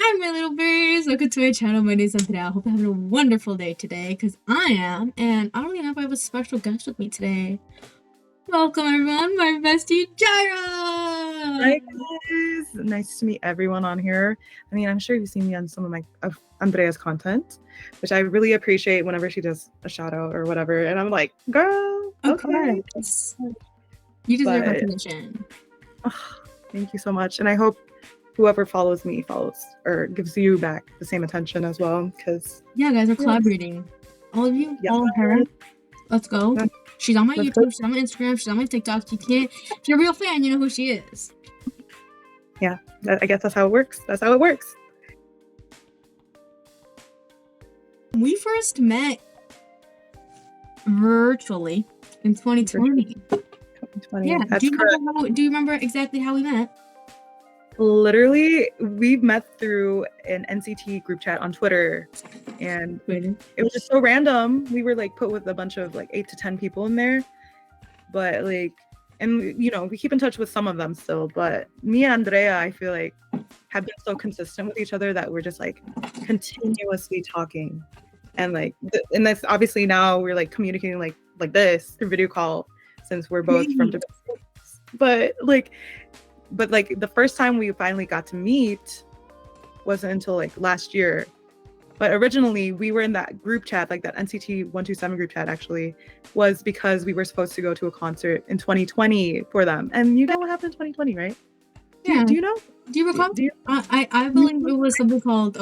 Hi, my little birds. Welcome to my channel. My name is Drea. I hope you're having a wonderful day today, because I am. And oddly enough, I have a special guest with me today. Welcome, everyone. My bestie, Jireh. Hi, guys. Nice to meet everyone on here. I mean, I'm sure you've seen me on some of Andrea's content, which I really appreciate whenever she does a shout out or whatever. And I'm like, girl, okay. You deserve recognition. Oh, thank you so much. And I hope whoever follows me follows or gives you back the same attention as well. Because yeah, guys, we're collaborating. All of you, follow her. Let's go. She's on my YouTube, she's on my Instagram, she's on my TikTok. You can't, if you're a real fan, you know who she is. Yeah, I guess that's how it works. That's how it works. We first met virtually in 2020. 2020. Yeah. That's do you remember exactly how we met? Literally, we met through an NCT group chat on Twitter, and it was just so random. We were like put with a bunch of like 8 to 10 people in there, but like, and you know, we keep in touch with some of them still, but me and Andrea, I feel like, have been so consistent with each other that we're just like continuously talking, and like, and that's obviously now we're like communicating like this through video call, since we're both from different states. But the first time we finally got to meet wasn't until like last year. But originally we were in that group chat, like that NCT 127 group chat actually, was because we were supposed to go to a concert in 2020 for them. And you know what happened in 2020, right? Yeah. Do you know? Do you recall? I believe it was something called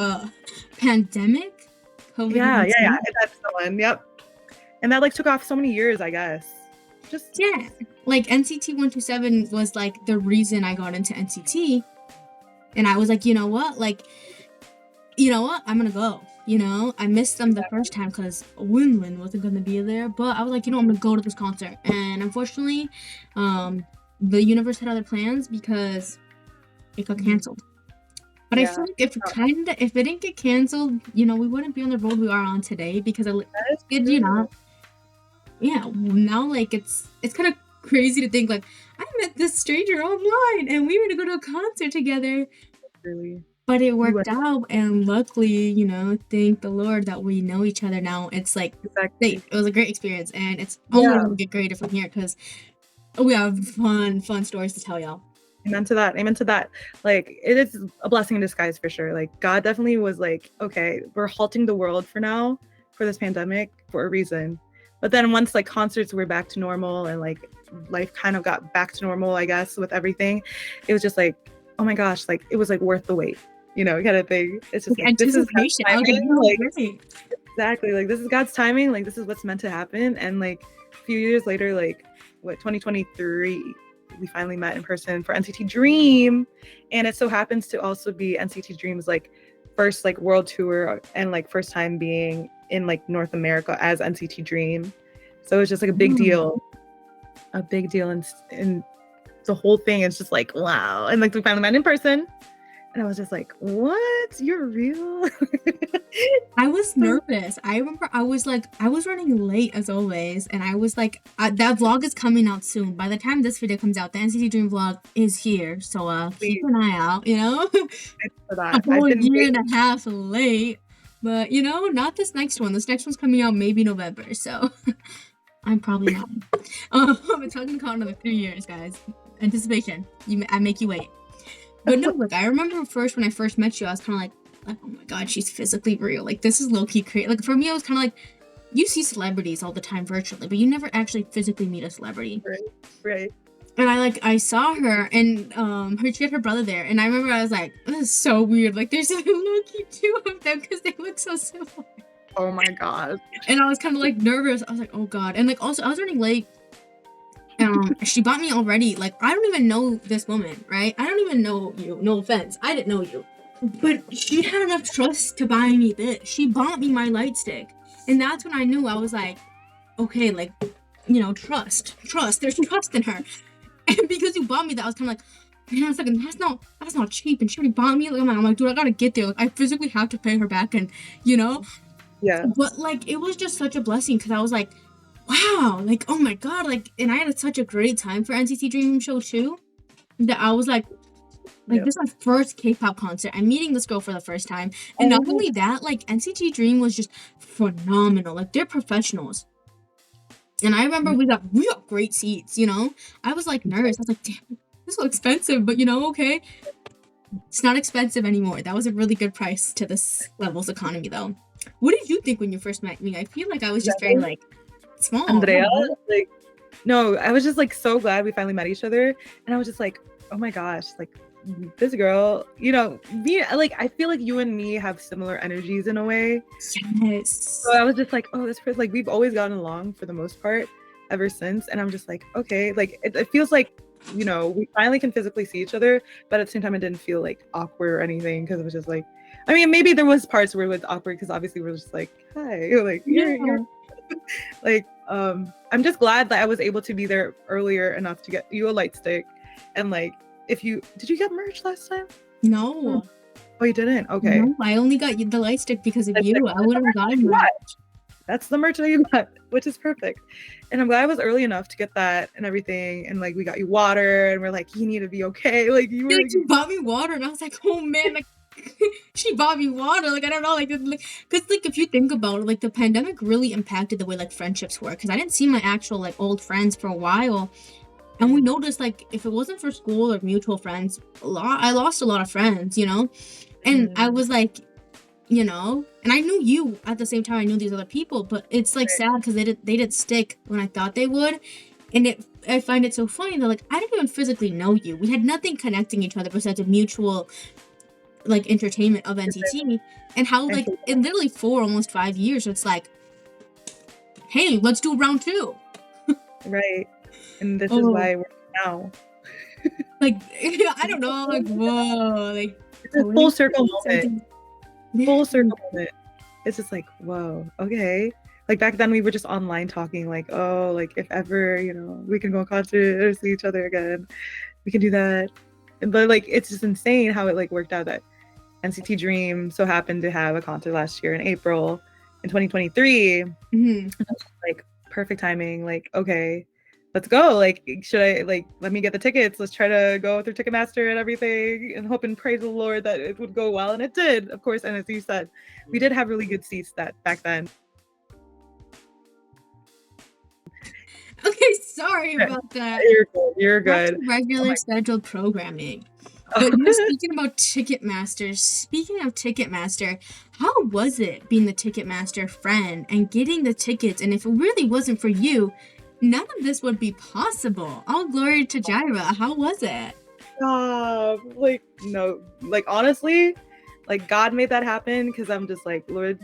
pandemic. COVID-19. Yeah. That's the one. Yep. And that like took off so many years, I guess. Yeah, like NCT 127 was like the reason I got into NCT, and I was like, you know what, I'm gonna go. You know, I missed them the first time because Win wasn't gonna be there, but I was like, I'm gonna go to this concert. And unfortunately, the universe had other plans because it got canceled. But I feel like if it didn't get canceled, we wouldn't be on the road we are on today, because yeah, now like it's kind of crazy to think like I met this stranger online and we were to go to a concert together. Really? But it worked out, and luckily, thank the Lord that we know each other now. It's like it was a great experience, and it's only gonna get greater from here because we have fun stories to tell y'all. Amen to that. Like, it is a blessing in disguise for sure. Like, God definitely was like, okay, we're halting the world for now for this pandemic for a reason. But then once like concerts were back to normal and like life kind of got back to normal, I guess, with everything, it was just like, oh my gosh, like it was like worth the wait, kind of thing. It's just like, this is God's timing. Exactly, like this is God's timing, like this is what's meant to happen. And like a few years later, like 2023, we finally met in person for NCT Dream, and it so happens to also be NCT Dream's like first like world tour and like first time being in like North America as NCT Dream. So it's just like a big deal, and the whole thing is just like, wow. And like we finally met in person, and I was just like, what, you're real? I was nervous. I remember I was running late as always, and I was like, that vlog is coming out soon. By the time this video comes out, the NCT Dream vlog is here, so keep an eye out. For that. A whole year and a half late. But, not this next one. This next one's coming out maybe November, so I'm probably not. It's not going to come out another 3 years, guys. Anticipation. I make you wait. But no, like, I remember when I first met you, I was kind of like, oh my God, she's physically real. Like, this is low-key crazy. Like, for me, I was kind of like, you see celebrities all the time virtually, but you never actually physically meet a celebrity. Right. And I saw her, and she had her brother there, and I remember I was like, this is so weird. Like, there's like low-key 2 of them because they look so similar. Oh my God. And I was kind of like nervous. I was like, oh God. And like also I was running late. She bought me already. Like, I don't even know this woman, right? I don't even know you. No offense. I didn't know you. But she had enough trust to buy me this. She bought me my light stick. And that's when I knew. I was like, okay, like, trust. There's trust in her. And because you bought me that, I was kind of like, man, I was like, that's not cheap. And she already bought me. Like, I'm like, dude, I gotta get there. Like, I physically have to pay her back, and Yeah. But like, it was just such a blessing, because I was like, wow, like, oh my God, like, and I had such a great time for NCT Dream Show too, that I was like, Like, this is my first K-pop concert. I'm meeting this girl for the first time. And not only that, like, NCT Dream was just phenomenal. Like, they're professionals. And I remember we got great seats, you know? I was, like, nervous. I was like, damn, this is so expensive. But, you know, okay. It's not expensive anymore. That was a really good price to this level's economy, though. What did you think when you first met me? I feel like I was just very, like, small. Andrea, like, no, I was just, like, so glad we finally met each other. And I was just like, oh my gosh, like, this girl, you know, me, like, I feel like you and me have similar energies in a way. Yes. So I was just like, oh, this person, like, we've always gotten along for the most part ever since. And I'm just like, okay, like, it feels like, you know, we finally can physically see each other, but at the same time, it didn't feel like awkward or anything, because it was just like, I mean, maybe there was parts where it was awkward because obviously we're just like, hi, like, you're like, I'm just glad that I was able to be there earlier enough to get you a light stick. And like, did you get merch last time? No. Oh, you didn't? Okay. No, I only got the light stick because of you. I would have gotten merch. That's the merch that you got, which is perfect. And I'm glad I was early enough to get that and everything. And like, we got you water, and we're like, you need to be okay. Like, you were, she bought me water, and I was like, oh man, like, she bought me water. Like, I don't know, like, because like, if you think about it, like, the pandemic really impacted the way like friendships were. Because I didn't see my actual like old friends for a while. And we noticed, like, if it wasn't for school or mutual friends, I lost a lot of friends, you know? And I was like, you know, and I knew you at the same time. I knew these other people, but it's like sad because they didn't stick when I thought they would. And I find it so funny that, like, I didn't even physically know you. We had nothing connecting each other besides a mutual, like, entertainment of NCT. And how, like, in literally 4, almost 5 years, it's like, hey, let's do round 2. Right. And this is why we're now. Like, I don't know, like, whoa, like, it's a full circle moment. Full circle moment. It's just like, whoa, okay. Like, back then we were just online talking, like, oh, like, if ever, you know, we can go to concert or see each other again, we can do that. But like, it's just insane how it like worked out that NCT Dream so happened to have a concert last year in April in 2023. Like, perfect timing. Like, okay, let's go. Like, should I, like, let me get the tickets. Let's try to go through Ticketmaster and everything and hope and pray to the Lord that it would go well. And it did, of course. And as you said, we did have really good seats that back then. Okay, sorry about that. You're good. Regular scheduled programming. But you're speaking about Ticketmaster. Speaking of Ticketmaster, how was it being the Ticketmaster friend and getting the tickets? And if it really wasn't for you, none of this would be possible. All glory to Jireh. How was it? Like, no, like, honestly, like, God made that happen, because I'm just like, Lord,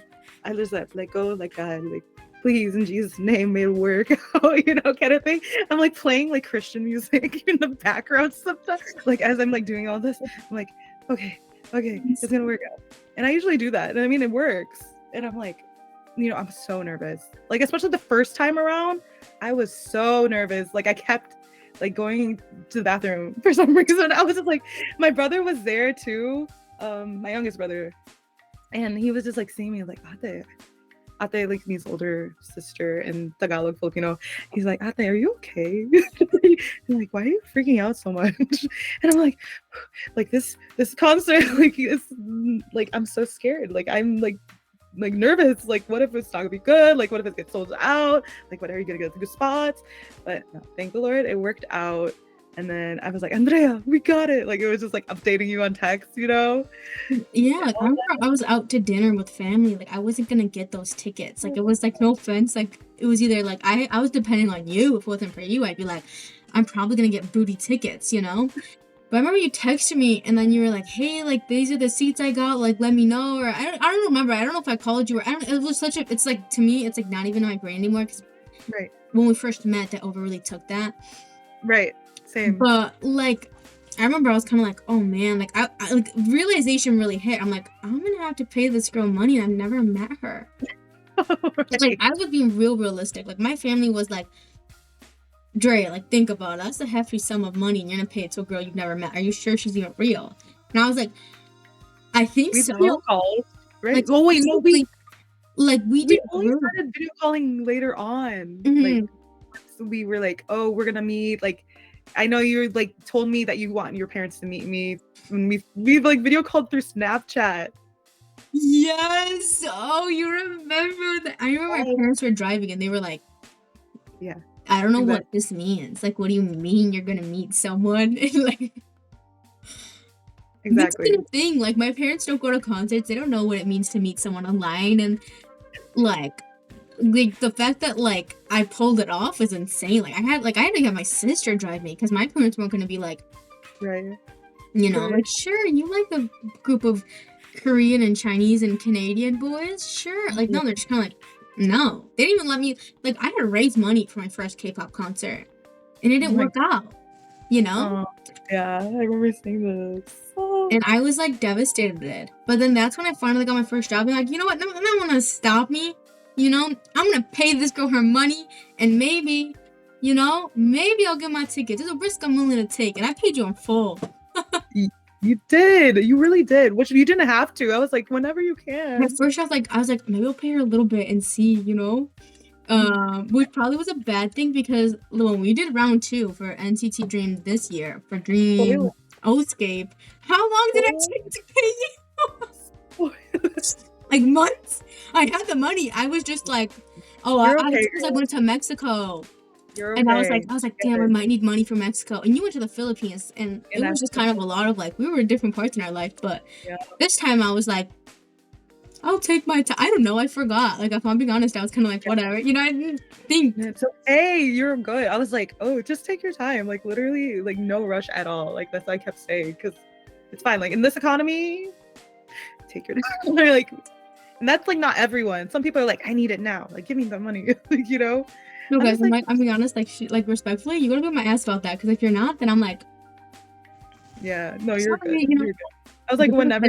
I just let go, like, God, like, please, in Jesus' name, may it work out, you know, kind of thing. I'm like playing like Christian music in the background sometimes, like, as I'm like doing all this, I'm like, okay, it's gonna work out. And I usually do that, and I mean, it works. And I'm like, you know, I'm so nervous, like, especially the first time around. I was so nervous, like, I kept like going to the bathroom for some reason. I was just like, my brother was there too, my youngest brother, and he was just like seeing me, like, Ate, like, me's older sister in Tagalog, Filipino. He's like, Ate, are you okay? I'm like, why are you freaking out so much? And I'm like this concert, like, it's like, I'm so scared. Like, I'm like nervous. Like, what if it's not gonna be good? Like, what if it gets sold out? Like, what are you gonna get the good spots? But no, thank the Lord, it worked out. And then I was like, Andrea, we got it. Like, it was just like updating you on text, you know? Yeah, I remember I was out to dinner with family. Like, I wasn't gonna get those tickets. Like, it was like, no offense. Like, it was either like, I was depending on you. If it wasn't for you, I'd be like, I'm probably gonna get booty tickets, you know? But I remember you texted me, and then you were like, hey, like, these are the seats I got. Like, let me know. Or I don't remember. I don't know if I called you, or it was such a, it's like, to me, it's like not even in my brain anymore. Because when we first met, that over really took that. Right. Same. But like, I remember I was kind of like, oh man, like, I like, realization really hit. I'm like, I'm gonna have to pay this girl money, and I've never met her. Right. Like, I was being realistic. Like, my family was like, Drea, like, think about it. That's a hefty sum of money, and you're gonna pay it to a girl you've never met. Are you sure she's even real? And I was like, I think so. Called, right? Like, oh wait, no, we only started video calling later on. Mm-hmm. Like, we were like, oh, we're gonna meet, like, I know you like told me that you want your parents to meet me when we like video called through Snapchat. Yes. Oh, you remember that? I remember my parents were driving and they were like, Yeah. I don't know what this means. Like, what do you mean you're gonna meet someone? Like, Exactly. That's the thing. Like, my parents don't go to concerts. They don't know what it means to meet someone online, and like the fact that like I pulled it off is insane. Like, I had to have my sister drive me because my parents weren't gonna be like, right. You know, like, sure, you like a group of Korean and Chinese and Canadian boys? Sure. Like, no, they're just kind of like, no. They didn't even let me, like, I had to raise money for my first K-pop concert. And it didn't work out, you know? Yeah, I remember seeing this. And I was, like, devastated. But then that's when I finally got my first job. And like, you know what? No one gonna stop me. You know? I'm gonna pay this girl her money. And maybe, you know, maybe I'll get my tickets. It's a risk I'm willing to take. And I paid you in full. You did. You really did. Which you didn't have to. I was like, whenever you can. At first, I was like, maybe I'll pay her a little bit and see, you know? Which probably was a bad thing because when we did round 2 for NCT Dream this year, for Dream Oscape, how long did it take to pay you? Like months? I had the money. I was just like, I went to Mexico. And I was like, damn, I might need money for Mexico. And you went to the Philippines, and it was just kind of a lot of like, we were in different parts in our life. But this time I was like, I'll take my time. I don't know. I forgot. Like, if I'm being honest, I was kind of like, whatever. You know, I didn't think. It's okay. You're good. I was like, oh, just take your time. Like, literally, like, no rush at all. Like, that's what I kept saying. Because it's fine. Like, in this economy, take your time. Like, and that's, like, not everyone. Some people are like, I need it now. Like, give me the money. You know? No, guys, I'm being honest, like, respectfully, you gotta be on my ass about that, because if you're not, then I'm like... Yeah, no, you're good. You know? You're good. I was like, whenever...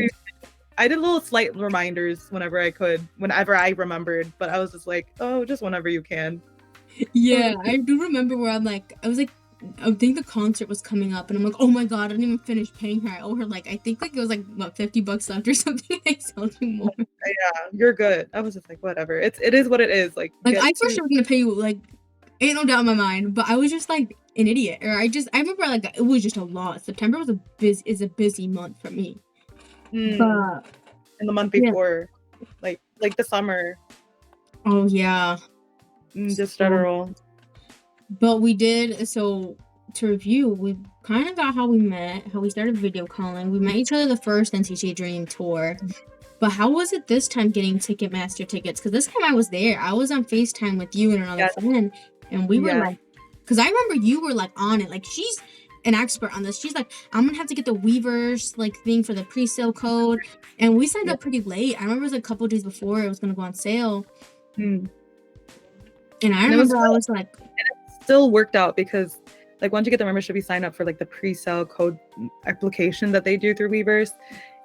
I did little slight reminders whenever I could, whenever I remembered, but I was just like, oh, just whenever you can. Yeah, I do remember where I think the concert was coming up, and I'm like, oh my god, I didn't even finish paying her. I owe her, like, I think, like, it was, like, what, $50 left or something? I told you more. Yeah, you're good. I was just like, whatever. It is what it is. Like I for sure was gonna pay you, like, ain't no doubt in my mind, but I was just, like, an idiot. Or I remember, like, it was just a lot. September was a busy month for me. But... And the month before, like the summer. Oh, yeah. Just general. But we did, so to review, we kind of got how we met, how we started video calling. We met each other the first NCT Dream tour. But how was it this time getting Ticketmaster tickets? Because this time I was there. I was on FaceTime with you and another friend. And we were like, because I remember you were like on it. Like, she's an expert on this. She's like, I'm going to have to get the Weavers like thing for the pre-sale code. And we signed up pretty late. I remember it was a couple days before it was going to go on sale. And I remember I was like... And it still worked out because like once you get the membership, you sign up for like the pre-sale code application that they do through Weavers.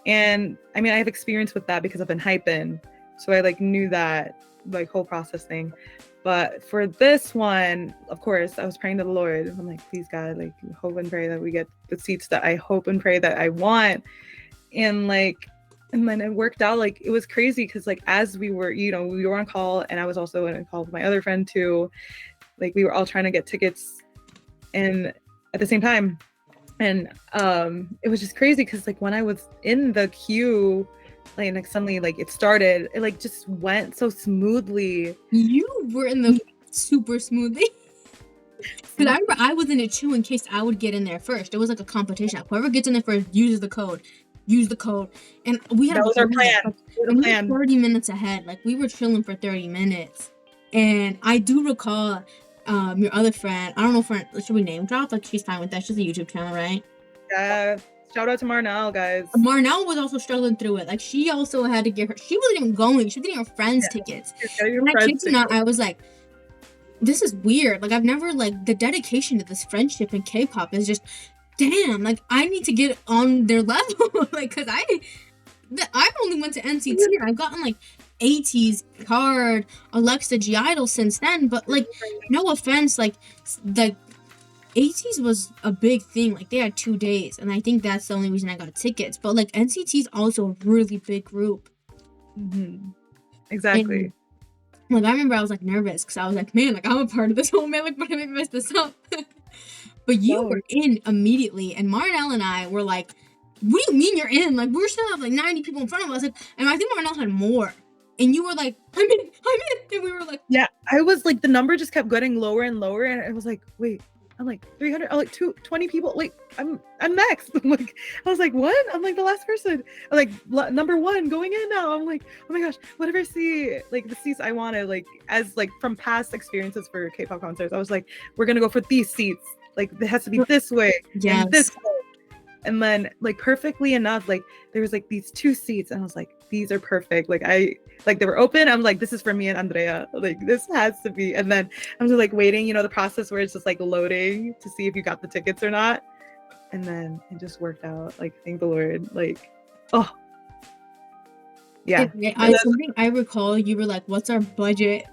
And I mean, I have experience with that because I've been hyping. So I like knew that like whole process thing. But for this one, of course, I was praying to the Lord. I'm like, please God, like hope and pray that we get the seats that I hope and pray that I want. And then it worked out. Like it was crazy because like as we were, you know, we were on call and I was also on call with my other friend too. Like we were all trying to get tickets and at the same time. And it was just crazy because like when I was in the queue, like suddenly like it started, it like just went so smoothly. You were in the super smoothly. Because I remember I was in it too in case I would get in there first. It was like a competition. Whoever gets in there first uses the code. Use the code. And we had that was our plan. We were 30 minutes ahead. Like we were chilling for 30 minutes. And I do recall your other friend, I don't know if should we name drop? Like she's fine with that. She's a YouTube channel, right? Yeah. Shout out to Marnell, guys. Marnell was also struggling through it. Like she also had to get she wasn't even going. She was getting her friends' tickets. And I kid you not, I was like, this is weird. Like I've never like the dedication to this friendship in K-pop is just damn, like I need to get on their level. Like cause I've only went to NCT and I've gotten like 80s card Alexa JiDrea since then, but like no offense, like the 80s was a big thing. Like they had 2 days and I think that's the only reason I got tickets. But like NCT's also a really big group. Exactly. And, like I remember I was like nervous because I was like, man, like I'm a part of this whole man, like what if I mess this up? But you No. were in immediately, and Marnell and I were like, what do you mean you're in? Like, we're still have like 90 people in front of us. Like, and I think Marnell had more. And you were like, I'm in. And we were like, Yeah, I was like, the number just kept getting lower and lower, and I was like, wait, I'm like 300, I'm like 20 people. Wait, I'm next. I'm like, I was like, what? I'm like the last person. I'm like number one going in now. I'm like, oh my gosh, whatever see like the seats I wanted, like as like from past experiences for K-pop concerts, I was like, we're gonna go for these seats. Like it has to be this way and this way. And then like perfectly enough, like there was like these 2 seats, and I was like, these are perfect. Like they were open. I'm like, this is for me and Andrea. Like this has to be. And then I'm just like waiting, the process where it's just like loading to see if you got the tickets or not. And then it just worked out. Like thank the Lord. Like, oh yeah. Something I recall, you were like, what's our budget?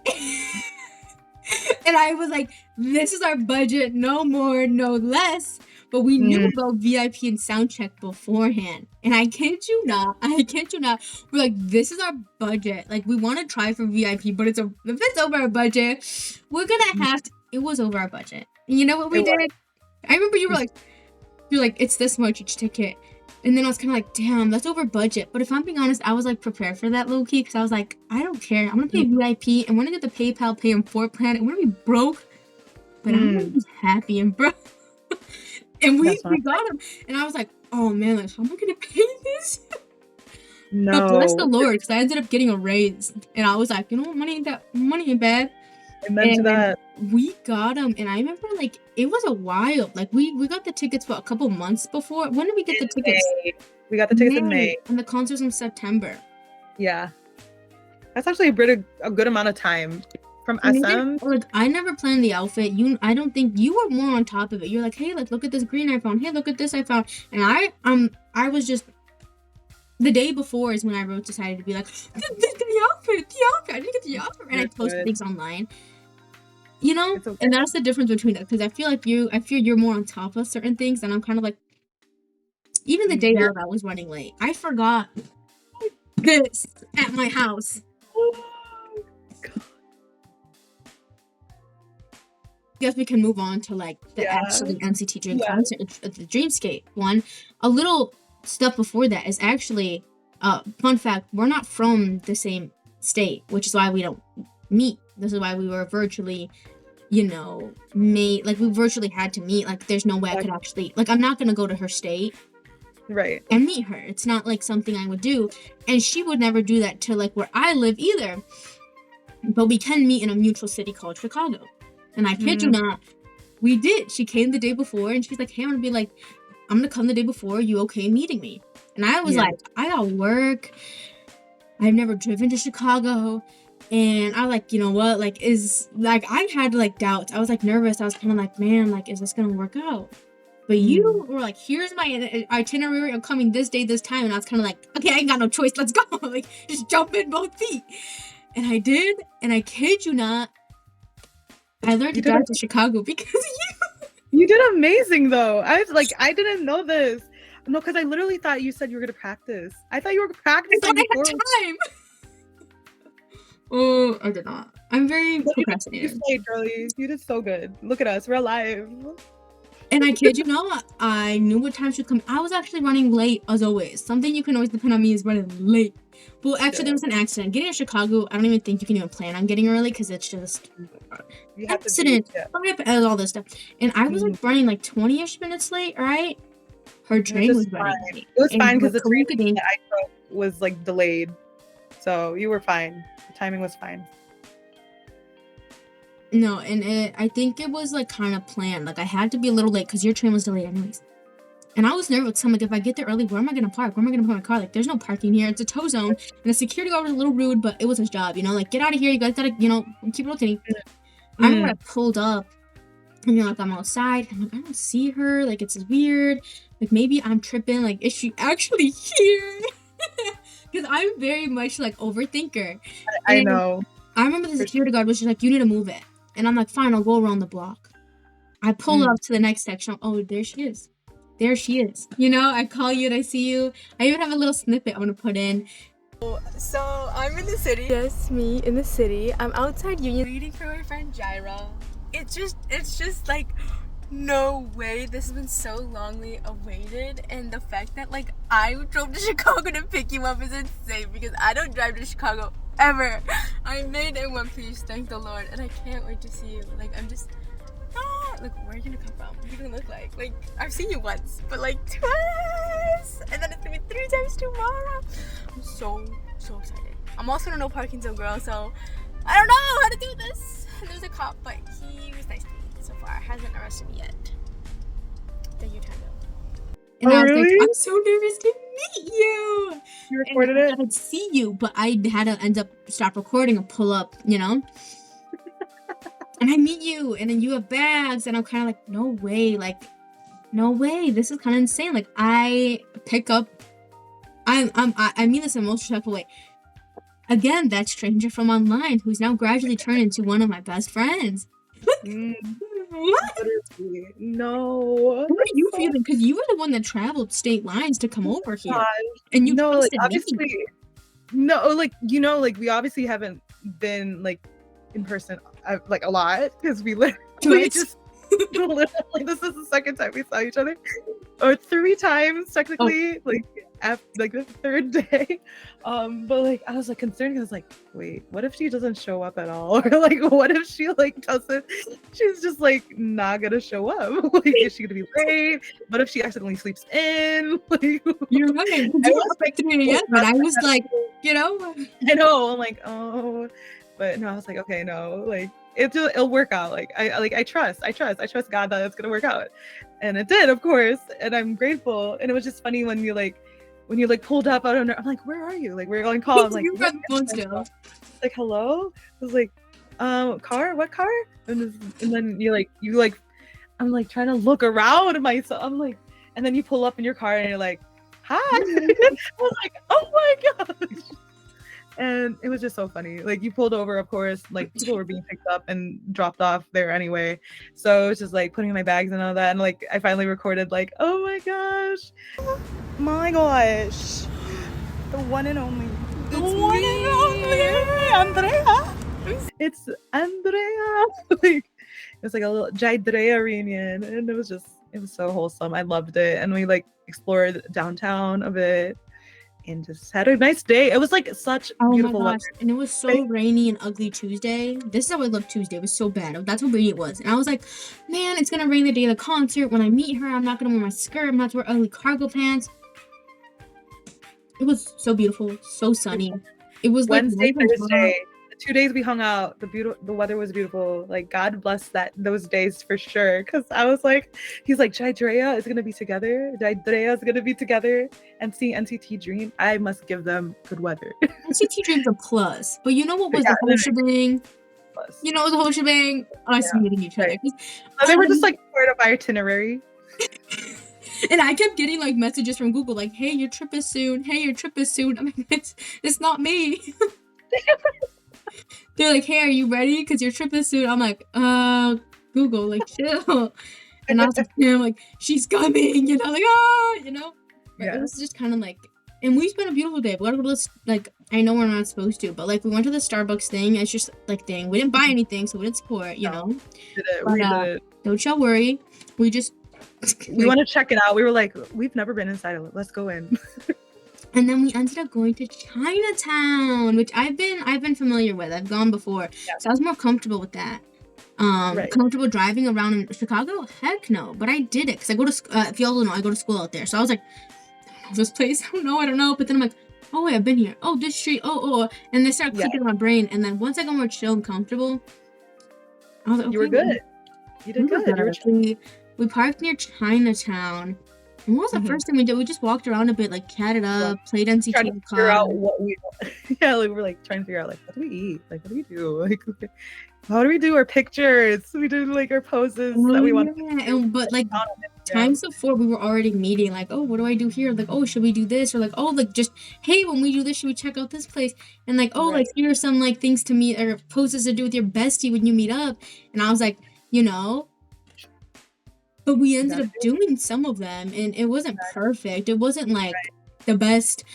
And I was like, this is our budget, no more, no less. But we knew about VIP and sound check beforehand. And I kid you not. We're like, this is our budget. Like, we want to try for VIP, but if it's over our budget, we're going to have to. It was over our budget. And you know what we did? I remember you're like, it's this much each ticket. And then I was kind of like, damn, that's over budget. But if I'm being honest, I was like prepared for that low key because I was like, I don't care. I'm going to pay VIP and we're going to get the PayPal pay and for plan. And we're going to be broke. But I'm going to be happy and broke. And we got him. And I was like, oh man, like, how am I going to pay this? No. But bless the Lord, because I ended up getting a raise. And I was like, you know what, money ain't bad. Amen to that. We got them. And I remember, like, it was a while. Like, we got the tickets for a couple months before. When did we get the tickets? May. We got the tickets in May. And the concert was in September. Yeah. That's actually a good amount of time. From SM? Like, I never planned the outfit. I don't think you were more on top of it. You're like, hey, like, look at this green I found. Hey, look at this I found. And I was just, the day before is when I decided to be like, the outfit. I didn't get the outfit. And I posted things online. Okay. And that's the difference between us. Because I feel you're more on top of certain things. And I'm kind of like, even the day of, I was running late. I forgot this at my house. I guess we can move on to like the actually NCT Dream concert, the Dreamscape one. A little stuff before that is actually, fun fact, we're not from the same state, which is why we don't meet. This is why we were virtually, we virtually had to meet. Like, there's no way I could actually, like, I'm not gonna go to her state, right, and meet her. It's not like something I would do, and she would never do that to like where I live either. But we can meet in a mutual city called Chicago. And I kid you not, we did. She came the day before, and she's like, hey, I'm gonna come the day before. You okay meeting me? And I was like, I got work. I've never driven to Chicago. And I was like, you know what? Like, I had like doubts. I was like nervous. I was kind of like, man, like, is this gonna work out? But you were like, here's my itinerary. I'm coming this day, this time. And I was kind of like, okay, I ain't got no choice. Let's go. Like, just jump in both feet. And I did. And I kid you not, I learned to drive to Chicago because of you. You did amazing, though. I was like, I didn't know this. No, because I literally thought you said you were going to practice. I thought you were practicing before. I had time. Oh, I did not. I'm very procrastinating. You did so good. Look at us. We're alive. And I kid you not, I knew what time she would come. I was actually running late, as always. Something you can always depend on me is running late. Well, actually, there was an accident. Getting to Chicago, I don't even think you can even plan on getting early because it's just accident. All this stuff. And I was like running like 20-ish minutes late, right? Her train was running late. It was fine because the train that I took was like delayed. So you were fine. The timing was fine. No, and I think it was like kind of planned. Like I had to be a little late because your train was delayed anyways. And I was nervous. So I'm like, if I get there early, where am I going to park? Where am I going to put my car? Like, there's no parking here. It's a tow zone. And the security guard was a little rude, but it was his job, Like, get out of here. You guys got to, keep it rotating. I remember I pulled up, and you're like, I'm outside. I'm like, I don't see her. Like, it's weird. Like, maybe I'm tripping. Like, is she actually here? Because I'm very much, like, overthinker. I know. I remember the security guard was just like, you need to move it. And I'm like, fine, I'll go around the block. I pull up to the next section. Oh, there she is. There she is. I call you and I see you. I even have a little snippet I want to put in. So I'm in the city. Yes, me in the city. I'm outside Union waiting for my friend Jireh. It's just like No way, this has been so longly awaited, and the fact that like I drove to Chicago to pick you up is insane because I don't drive to Chicago ever. I made it in one piece, thank the Lord, and I can't wait to see you. Like I'm just look, where are you gonna come from? What are you gonna look like? Like I've seen you once, but like twice, and then it's gonna be 3 times tomorrow. I'm so excited. I'm also a no parking zone girl, so I don't know how to do this. There's a cop, but he was nice to me so far. Hasn't arrested me yet. Thank you, Tango. And Oh, I was really? like, I'm so nervous to meet you. You recorded And it? I'd see you, but I had to end up stop recording and pull up, you know? And I meet you, and then you have bags, and I'm kind of like, no way, this is kind of insane. Like, I pick up, I mean this in the most respectful way. Again, that stranger from online who's now gradually turned into one of my best friends. What? Literally. No. What are you feeling? Because you were the one that traveled state lines to come over here, God. and you No, like, posted me. obviously, no, like, you know, like, we obviously haven't been, like, in person, like, a lot, because we literally Twice. just, literally, this is the second time we saw each other, or 3 times, technically, like, after, like, the 3rd day, but, like, I was, like, concerned, because, like, wait, what if she doesn't show up at all, or, like, what if she, like, doesn't, she's just, like, not gonna show up, like, is she gonna be late, what if she accidentally sleeps in, like, You're right. You were expecting me again, but I was like, you know. I know, I'm like, oh, but no, I was like, okay, no, like it'll work out. Like I trust God that it's gonna work out, and it did, of course, and I'm grateful. And it was just funny when you pulled up out of nowhere. I'm like, where are you? Like we're on call. I'm like, You got the phone still. like hello. I was like, car? What car? And then I'm like trying to look around myself. I'm like, and then you pull up in your car and you're like, hi. I was like, oh my gosh. And it was just so funny. Like you pulled over, of course, like people were being picked up and dropped off there anyway. So it was just like putting my bags and all that. And like I finally recorded like, oh my gosh. My gosh, the one and only. The one and only Andrea. It's Andrea. Like it was like a little JiDrea reunion. And it was so wholesome. I loved it. And we like explored downtown a bit. And just had a nice day. It was like such beautiful my gosh. weather. And it was so rainy and ugly Tuesday. This is how I love Tuesday. It was so bad. That's how rainy it was. And I was like, man, it's gonna rain the day of the concert. When I meet her, I'm not gonna wear my skirt. I'm not to wear ugly cargo pants. It was so beautiful, so sunny. It was Wednesday, like Thursday. The 2 days we hung out, the weather was beautiful. Like God bless those days for sure. Cause I was like, he's like, JiDrea is gonna be together. JiDrea is gonna be together and see NCT Dream. I must give them good weather. NCT Dream's a plus. But you know what was the whole shebang? Plus. You know what was the whole shebang? Us meeting each other. So they were just like part of our itinerary. And I kept getting like messages from Google like, hey, your trip is soon. Hey, your trip is soon. I'm like, it's not me. They're like, hey, are you ready? Because your trip is soon. I'm like, Google, like, chill. And I was like, yeah, like, she's coming, you know, like, you know. Yeah. It was just kind of like, and we spent a beautiful day. We got to go to, like, I know we're not supposed to, but like, we went to the Starbucks thing. It's just like thing. We didn't buy anything, so we didn't support, you know. We did it. Don't y'all worry. We just. We want to check it out. We were like, we've never been inside of it. Let's go in. And then we ended up going to Chinatown, which I've been familiar with. I've gone before, so I was more comfortable with that. Comfortable driving around in Chicago? Heck no. But I did it because I go to if y'all don't know, I go to school out there. So I was like, I don't know this place. I don't know. But then I'm like, oh wait, I've been here. Oh, this street. Oh. And they start clicking in my brain. And then once I got more chill and comfortable, I was like, okay, you were good. You did good. We parked near Chinatown. And what was the first thing we did? We just walked around a bit, like chatted up, played NCT. Trying to figure out what we like we were like trying to figure out like what do we eat? Like what do we do? Like how do we do our pictures? We did like our poses that we want. But like times before we were already meeting, like, oh, what do I do here? Like, oh, should we do this? Or like, oh, like just hey, when we do this, should we check out this place? And like, oh, like here are some like things to meet or poses to do with your bestie when you meet up. And I was like, you know. But we ended up doing some of them, and it wasn't perfect. It wasn't like the best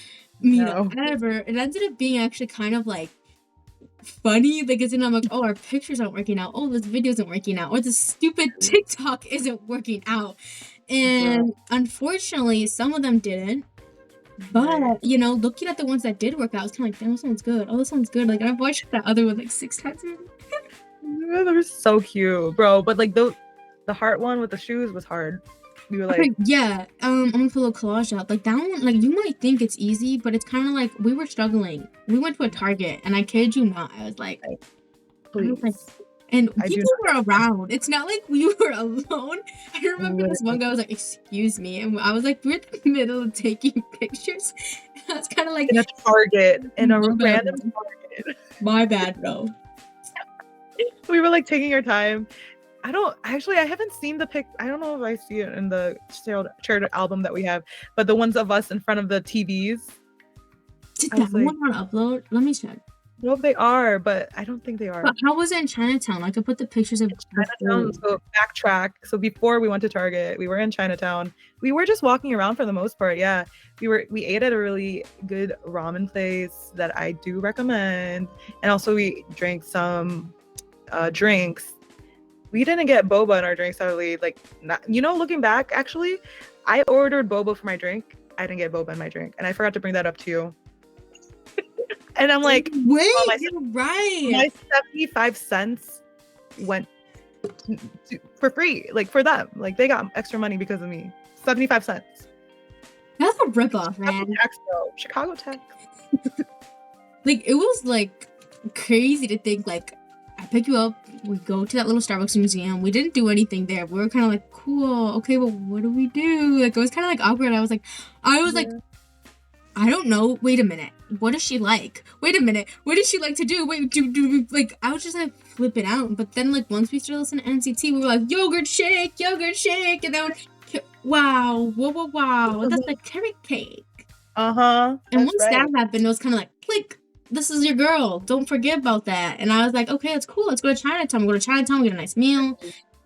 meetup ever. It ended up being actually kind of like funny because then I'm like, oh, our pictures aren't working out. Oh, this video isn't working out. Or this stupid TikTok isn't working out. And unfortunately, some of them didn't. But, you know, looking at the ones that did work out, I was kind of like, damn, this one's good. Oh, this one's good. Like, I've watched that other one like 6 times already. Yeah, they were so cute, bro. But like the heart one with the shoes was hard. We were like, yeah, I'm gonna put a little collage out. Like that one, like you might think it's easy, but it's kind of like we were struggling. We went to a Target, and I kid you not, I was like, please. And people were around. It's not like we were alone. I remember this one guy was like, excuse me. And I was like, we're in the middle of taking pictures. And I was kind of like, in a Target, in a random Target. My bad, bro. We were like taking our time. I haven't seen the pic. I don't know if I see it in the shared album that we have, but the ones of us in front of the TVs. Did that one want to upload? Let me check. No, they are, but I don't think they are. But how was it in Chinatown? I could put the pictures of Chinatown. So backtrack. So before we went to Target, we were in Chinatown. We were just walking around for the most part. Yeah, we ate at a really good ramen place that I do recommend, and also we drank some drinks. We didn't get boba in our drinks, sadly. Like, looking back, actually, I ordered boba for my drink. I didn't get boba in my drink, and I forgot to bring that up to you. And I'm like, wait, you're right. My 75 cents went for free, like for them. Like they got extra money because of me. 75 cents. That's a ripoff, man. Chicago tax. Like it was like crazy to think like I pick you up, we go to that little Starbucks museum. We didn't do anything there. We were kind of like, cool, okay, but what do we do? Like it was kind of like awkward. I was like, I don't know. Wait a minute. What does she like? Wait a minute. What does she like to do? Wait, like I was just like flipping out. But then like once we started listening to NCT, we were like yogurt shake, and then wow, that's like carrot cake. And once that happened, it was kind of like click. This is your girl. Don't forget about that. And I was like, okay, that's cool. Let's go to Chinatown. We get a nice meal.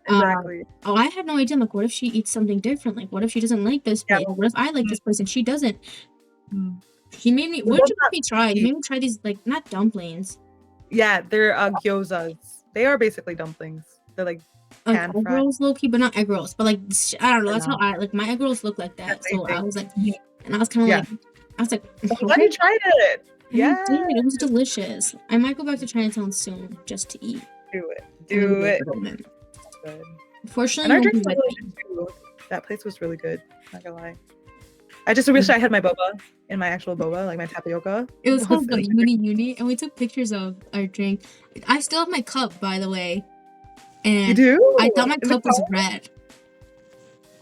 Exactly. I had no idea. I'm like, what if she eats something different? Like, what if she doesn't like this place? What if I like this place and she doesn't? He made me. What did you make me try? He made me try these like not dumplings. Yeah, they're gyozas. They are basically dumplings. They're like egg rolls, low key, but not egg rolls. But like I don't know. That's how I like my egg rolls look like that. So I was like, and I was kind of like, I was like, glad you tried it. Yeah, it was delicious. I might go back to Chinatown soon just to eat. Do it. Good. Unfortunately, and our drinks were really good too. That place was really good. Not gonna lie. I just wish I had my boba in my actual boba, like my tapioca. It was called the Uni, and we took pictures of our drink. I still have my cup, by the way. And you do? I thought my cup was red.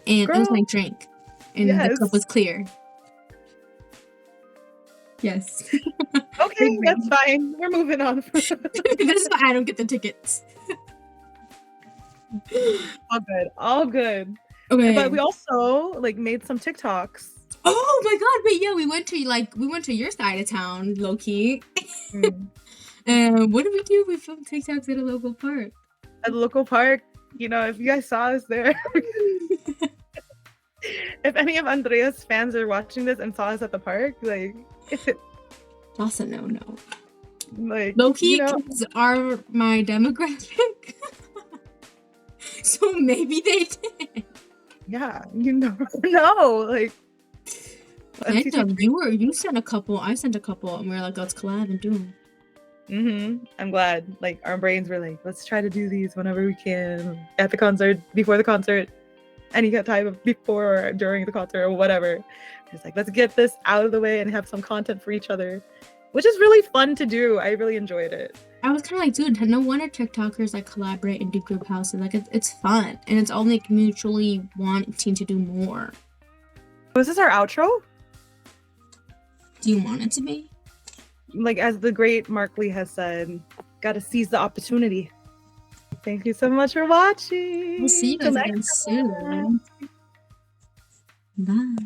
And it was my drink. And the cup was clear. Yes. Okay, that's fine. We're moving on. That's why I don't get the tickets. All good. Okay. But we also like made some TikToks. Oh my god, but yeah, we went to your side of town, low key. And what did we do? We filmed TikToks at a local park. At a local park, if you guys saw us there. If any of Andrea's fans are watching this and saw us at the park, like that's a no. Like low key kids are my demographic. So maybe they did. Yeah, you never know. Like you sent a couple, I sent a couple, and we were like, let's collab and do them. I'm glad. Like our brains were like, let's try to do these whenever we can at the concert, before the concert, any time before or during the concert or whatever. It's like, let's get this out of the way and have some content for each other, which is really fun to do. I really enjoyed it. I was kind of like, dude, no wonder TikTokers like collaborate and do group houses. Like it's fun, and it's all like mutually wanting to do more. Was this our outro? Do you want it to be? Like as the great Mark Lee has said, gotta seize the opportunity. Thank you so much for watching. We'll see you guys again soon. Bye.